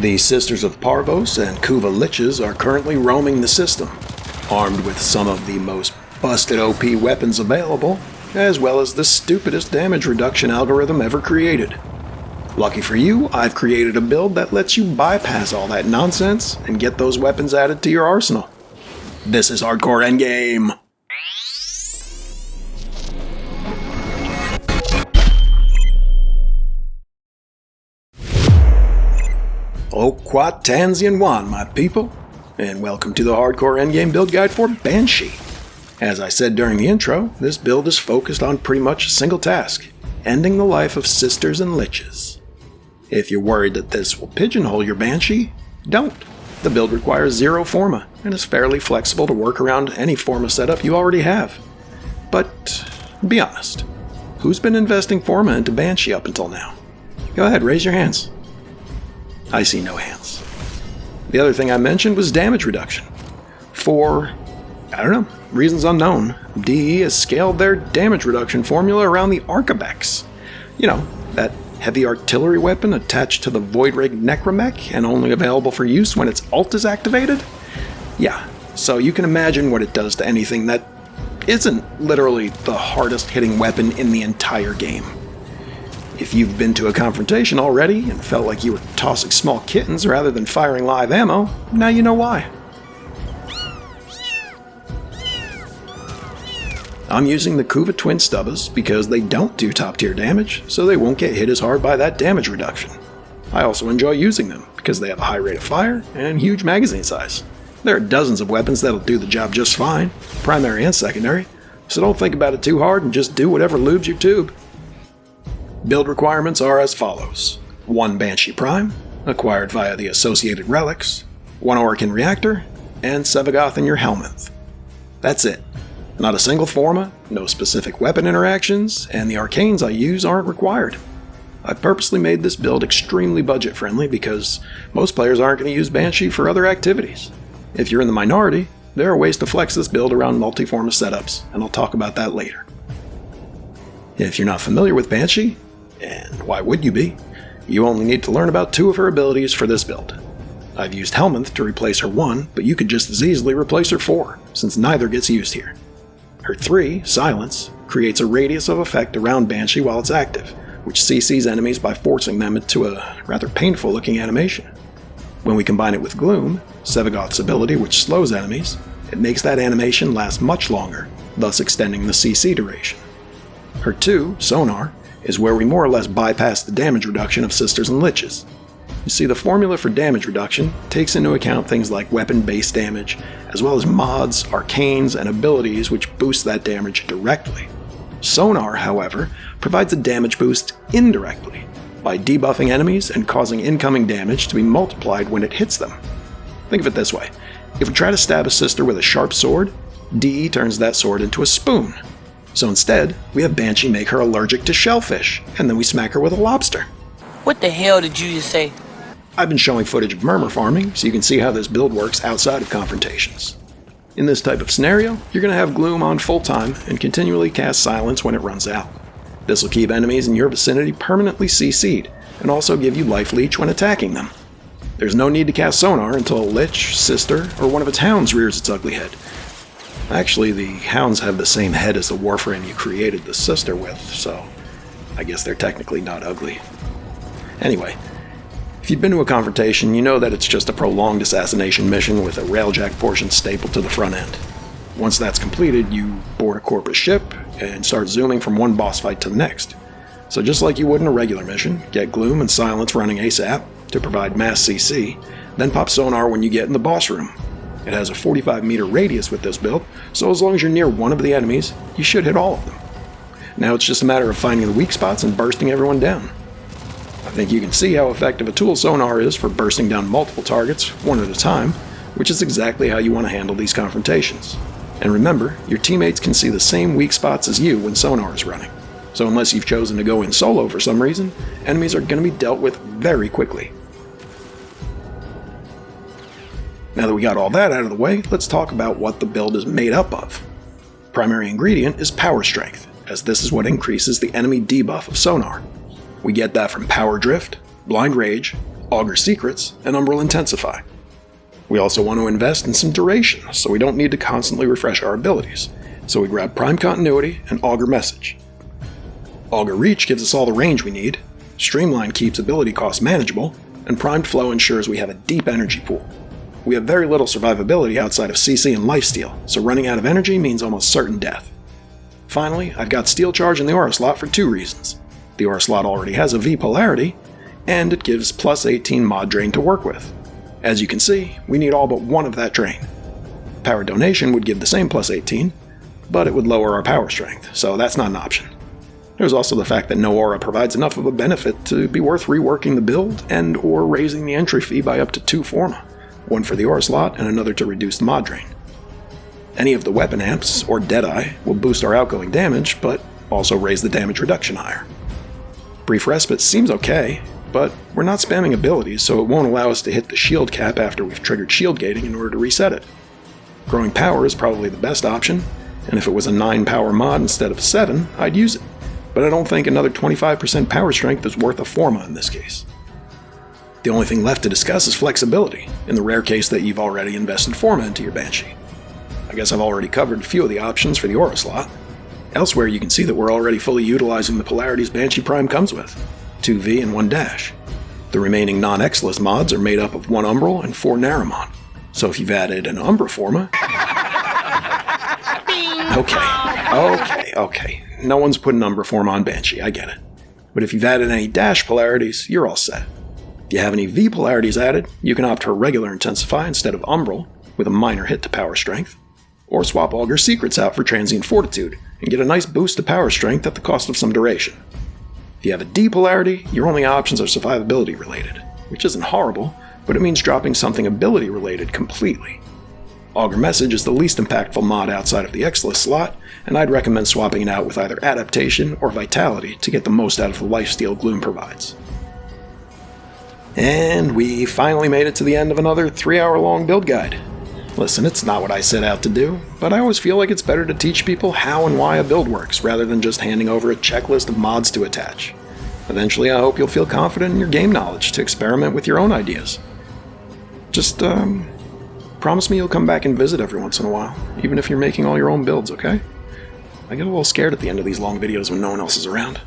The Sisters of Parvos and Kuva Liches are currently roaming the system, armed with some of the most busted OP weapons available, as well as the stupidest damage reduction algorithm ever created. Lucky for you, I've created a build that lets you bypass all that nonsense and get those weapons added to your arsenal. This is Hardcore Endgame! Kwah, tanzien, my people, and welcome to the Hardcore Endgame build guide for Banshee. As I said during the intro, this build is focused on pretty much a single task, ending the life of Sisters and Liches. If you're worried that this will pigeonhole your Banshee, don't. The build requires 0 Forma, and is fairly flexible to work around any Forma setup you already have. But, be honest, who's been investing Forma into Banshee up until now? Go ahead, raise your hands. I see no hands. The other thing I mentioned was damage reduction. For, reasons unknown, DE has scaled their damage reduction formula around the Arcabex. You know, that heavy artillery weapon attached to the Void Rig Necromech and only available for use when its ult is activated? Yeah, so you can imagine what it does to anything that isn't literally the hardest hitting weapon in the entire game. If you've been to a confrontation already and felt like you were tossing small kittens rather than firing live ammo, now you know why. I'm using the Kuva twin stubbas because they don't do top tier damage, so they won't get hit as hard by that damage reduction. I also enjoy using them because they have a high rate of fire and huge magazine size. There are dozens of weapons that'll do the job just fine, primary and secondary, so don't think about it too hard and just do whatever lubes your tube. Build requirements are as follows: 1 Banshee Prime, acquired via the associated relics, 1 Orokin Reactor, and Sevagoth in your helmet. That's it. Not a single Forma, no specific weapon interactions, and the arcanes I use aren't required. I purposely made this build extremely budget friendly because most players aren't going to use Banshee for other activities. If you're in the minority, there are ways to flex this build around multi-Forma setups, and I'll talk about that later. If you're not familiar with Banshee, and why would you be? You only need to learn about 2 of her abilities for this build. I've used Helminth to replace her 1, but you could just as easily replace her 4, since neither gets used here. Her 3, Silence, creates a radius of effect around Banshee while it's active, which CCs enemies by forcing them into a rather painful looking animation. When we combine it with Gloom, Sevagoth's ability which slows enemies, it makes that animation last much longer, thus extending the CC duration. Her 2, Sonar, is where we more or less bypass the damage reduction of Sisters and Liches. You see, the formula for damage reduction takes into account things like weapon-based damage, as well as mods, arcanes, and abilities which boost that damage directly. Sonar, however, provides a damage boost indirectly, by debuffing enemies and causing incoming damage to be multiplied when it hits them. Think of it this way: if we try to stab a sister with a sharp sword, DE turns that sword into a spoon. So instead, we have Banshee make her allergic to shellfish, and then we smack her with a lobster. What the hell did you just say? I've been showing footage of murmur farming, so you can see how this build works outside of confrontations. In this type of scenario, you're going to have Gloom on full time and continually cast Silence when it runs out. This will keep enemies in your vicinity permanently CC'd, and also give you life leech when attacking them. There's no need to cast Sonar until a Lich, Sister, or one of its hounds rears its ugly head. Actually, the hounds have the same head as the Warframe you created the Sister with, so I guess they're technically not ugly. Anyway, if you've been to a confrontation, you know that it's just a prolonged assassination mission with a railjack portion stapled to the front end. Once that's completed, you board a Corpus ship and start zooming from one boss fight to the next. So just like you would in a regular mission, get Gloom and Silence running ASAP to provide mass CC, then pop Sonar when you get in the boss room. It has a 45-meter radius with this build, so as long as you're near one of the enemies, you should hit all of them. Now it's just a matter of finding the weak spots and bursting everyone down. I think you can see how effective a tool Sonar is for bursting down multiple targets, one at a time, which is exactly how you want to handle these confrontations. And remember, your teammates can see the same weak spots as you when Sonar is running. So unless you've chosen to go in solo for some reason, enemies are going to be dealt with very quickly. Now that we got all that out of the way, let's talk about what the build is made up of. Primary ingredient is Power Strength, as this is what increases the enemy debuff of Sonar. We get that from Power Drift, Blind Rage, Augur Secrets, and Umbral Intensify. We also want to invest in some duration, so we don't need to constantly refresh our abilities, so we grab Prime Continuity and Augur Message. Augur Reach gives us all the range we need, Streamline keeps ability costs manageable, and Primed Flow ensures we have a deep energy pool. We have very little survivability outside of CC and lifesteal, so running out of energy means almost certain death. Finally, I've got Steel Charge in the Aura slot for 2 reasons. The Aura slot already has a V polarity, and it gives plus 18 mod drain to work with. As you can see, we need all but one of that drain. Power Donation would give the same plus 18, but it would lower our power strength, so that's not an option. There's also the fact that no aura provides enough of a benefit to be worth reworking the build and or raising the entry fee by up to 2 Forma, one for the aura slot and another to reduce the mod drain. Any of the weapon amps, or Deadeye, will boost our outgoing damage, but also raise the damage reduction higher. Brief Respite seems okay, but we're not spamming abilities, so it won't allow us to hit the shield cap after we've triggered shield gating in order to reset it. Growing Power is probably the best option, and if it was a 9 power mod instead of 7, I'd use it, but I don't think another 25% power strength is worth a Forma in this case. The only thing left to discuss is flexibility, in the rare case that you've already invested Forma into your Banshee. I guess I've already covered a few of the options for the Aura slot. Elsewhere you can see that we're already fully utilizing the polarities Banshee Prime comes with, 2 V and 1 Dash. The remaining non-Exilus mods are made up of 1 Umbral and 4 Naramon, so if you've added an Umbra Forma... Okay, no one's putting Umbra Forma on Banshee, I get it. But if you've added any Dash polarities, you're all set. If you have any V polarities added, you can opt for regular Intensify instead of Umbral, with a minor hit to power strength, or swap Augur Secrets out for Transient Fortitude and get a nice boost to power strength at the cost of some duration. If you have a D polarity, your only options are survivability related, which isn't horrible, but it means dropping something ability related completely. Augur Message is the least impactful mod outside of the Exilus slot, and I'd recommend swapping it out with either Adaptation or Vitality to get the most out of the lifesteal Gloom provides. And we finally made it to the end of another 3-hour-long build guide. Listen, it's not what I set out to do, but I always feel like it's better to teach people how and why a build works, rather than just handing over a checklist of mods to attach. Eventually, I hope you'll feel confident in your game knowledge to experiment with your own ideas. Just, promise me you'll come back and visit every once in a while, even if you're making all your own builds, okay? I get a little scared at the end of these long videos when no one else is around.